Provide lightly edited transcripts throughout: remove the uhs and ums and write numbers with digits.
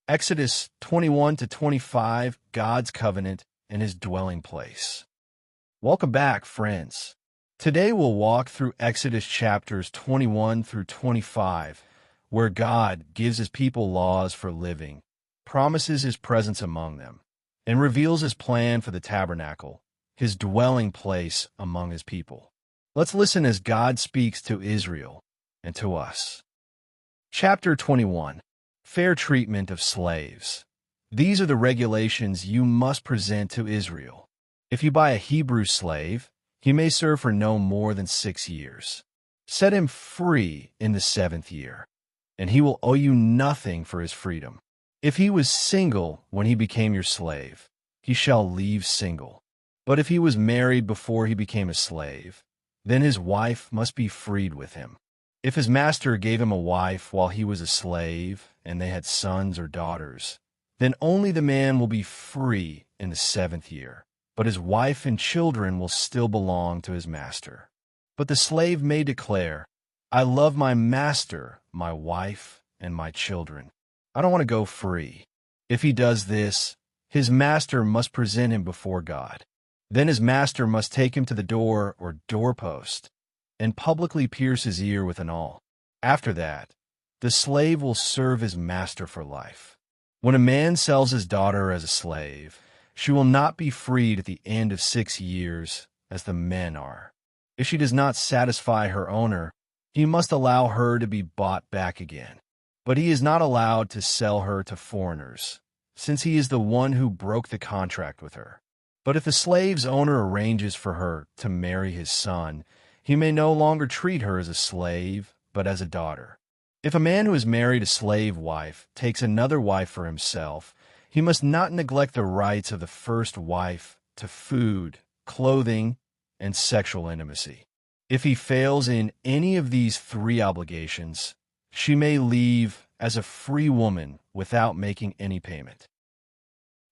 Exodus 21 to 25, God's covenant and his dwelling place. Welcome back, friends. Today we'll walk through Exodus chapters 21 through 25, where God gives his people laws for living, promises his presence among them, and reveals his plan for the tabernacle, his dwelling place among his people. Let's listen as God speaks to Israel and to us. Chapter 21. Fair treatment of slaves. These are the regulations you must present to Israel. If you buy a Hebrew slave, he may serve for no more than 6 years. Set him free in the 7th year, and he will owe you nothing for his freedom. If he was single when he became your slave, he shall leave single. But if he was married before he became a slave, then his wife must be freed with him. If his master gave him a wife while he was a slave, and they had sons or daughters, then only the man will be free in the 7th year, but his wife and children will still belong to his master. But the slave may declare, I love my master, my wife, and my children. I don't want to go free. If he does this, his master must present him before God. Then his master must take him to the door or doorpost and publicly pierce his ear with an awl. After that, the slave will serve his master for life. When a man sells his daughter as a slave, she will not be freed at the end of 6 years, as the men are. If she does not satisfy her owner, he must allow her to be bought back again. But he is not allowed to sell her to foreigners, since he is the one who broke the contract with her. But if the slave's owner arranges for her to marry his son, he may no longer treat her as a slave, but as a daughter. If a man who has married a slave wife takes another wife for himself, he must not neglect the rights of the first wife to food, clothing, and sexual intimacy. If he fails in any of these 3 obligations, she may leave as a free woman without making any payment.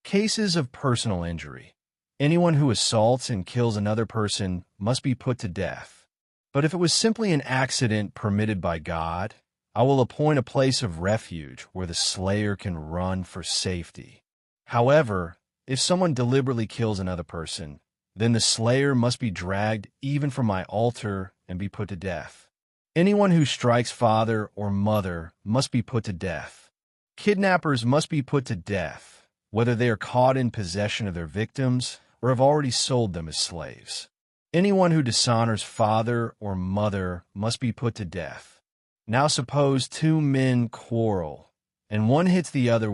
Cases of personal injury. Anyone who assaults and kills another person must be put to death. But if it was simply an accident permitted by God, I will appoint a place of refuge where the slayer can run for safety. However, if someone deliberately kills another person, then the slayer must be dragged even from my altar and be put to death. Anyone who strikes father or mother must be put to death. Kidnappers must be put to death, whether they are caught in possession of their victims or have already sold them as slaves. Anyone who dishonors father or mother must be put to death. Now suppose 2 men quarrel, and one hits the other